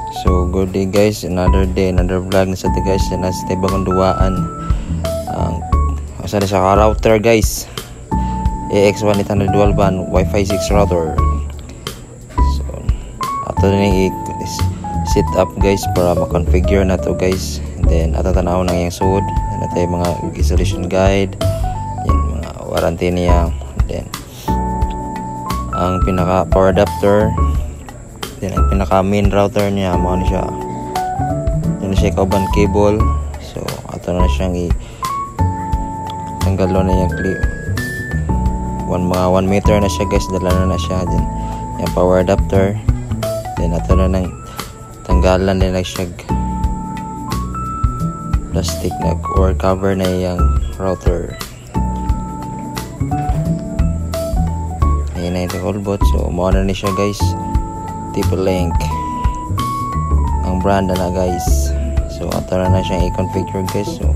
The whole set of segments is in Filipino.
So good day guys, another day, another vlog na sa ito guys. Nasa tayo bagong duwaan asa na siya ka router guys, AX1812 band Wi-Fi 6 router. So ato na set up guys para makonfigure na to guys. And then ato tanaw na yung suod na tayo mga installation guide, yan, mga warranty niya. Then ang pinaka power adapter, then ang pinaka main router niya mo na siya. Yan siya kauban cable. So ato na siyang tanggalon na yung clip. Mga 1 meter na siya guys, dala na siya. Then yung power adapter. Then ato na nang tanggalan din na siya plastic na or cover na yung router. Ayan na yung whole boat. So mauna na siya guys, TP-Link ang brand na guys. So ato na siyang i-configure guys. So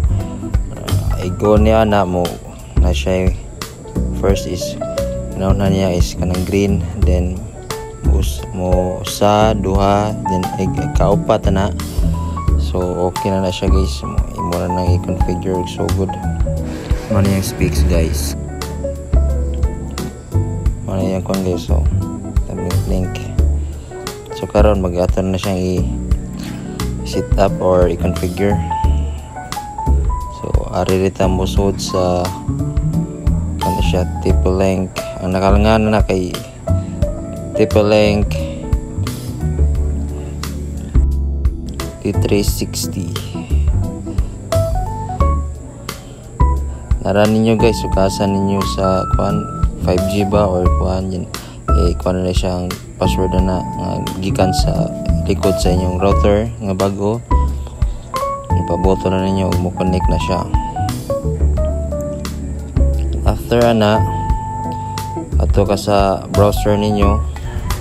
i-go niya na mo na siya. First is nauna niya is kanang green, then mo sa duha, then kaupat na. So okay na siya guys. Imo na nang i-configure so good. Ano yung speaks guys, ano yung kung guys. So link. So karon mag-aton na siyang i-set up or i-configure. So ari rita mo sud sa ano siya, TP-Link. Ang nakalangan na kay TP-Link T360. Nara ninyo guys, sukasan ninyo sa kuan 5G ba or kuan yan. Kuan na siyang password na gikan sa likod sa inyong router nga bago. Ipaboto na ninyo ug mo connect na siya. After ana, ato ka sa browser ninyo.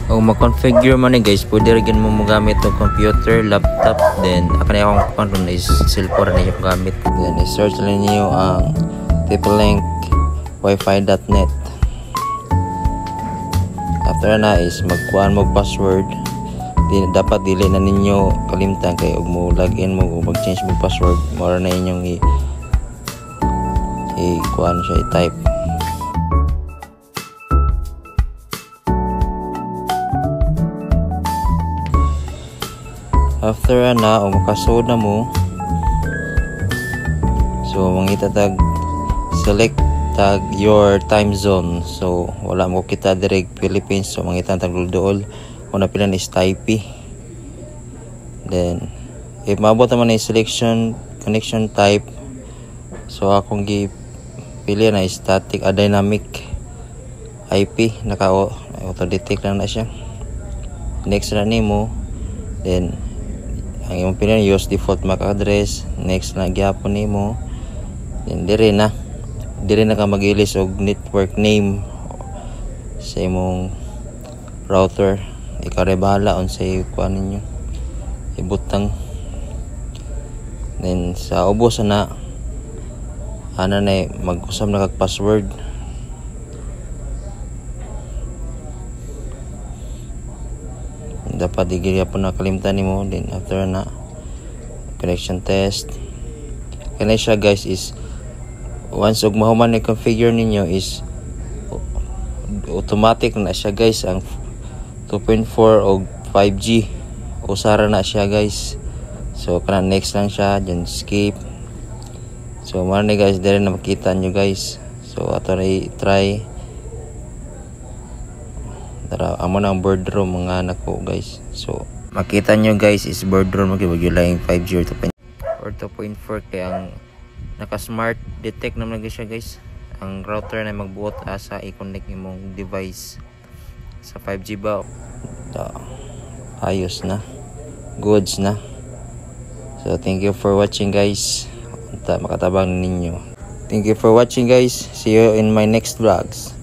Kung ma-configure man ni guys, pwede rin mo gamit ng computer, laptop, then akan akong account is cellphone na yung gamit. Then i-search lang niyo ang TP-Link wifi.net. After na is magkuhan mo password. Dapat dili na ninyo kalimtan kay ug mo login mo ug mag-change mo password, mora na inyong kuhan siya i-type. After na makasud na mo, so mangita tag select tag your time zone. So wala mo kita direct Philippines, so mangita tag duol una pilan is Taipei. Then if maabot naman na selection connection type, so akong gipili na static a dynamic IP, naka auto detect lang na siya. Next na nimo, then ang imong pilihan use default MAC address. Next na gyapon nimo, then dire na ka mag-ilis og network name sa imong router. Ikaw rin bahala unsay kuan ninyo ibutang. Then sa ubos na ana na mag-usab na kag password. Dapat digiri po na kalimtan nimo. Then after na connection test kana siya guys is once og mahuman na configure ninyo is automatic na siya guys ang 2.4 o 5G usara na siya guys. So kana next lang siya, then skip. So mara ni guys dire na makita nyo guys. So ato na i-try. Tara amo na ang boardroom mga anak ko guys. So makita nyo guys is boardroom magibagyo 5G or 2.4 kay ang naka smart detect naman siya guys. Ang router na magbuot asa i-connect imong device sa 5G ba. Ayos na, goods na. So thank you for watching guys. Makatabang ninyo. Thank you for watching guys. See you in my next vlogs.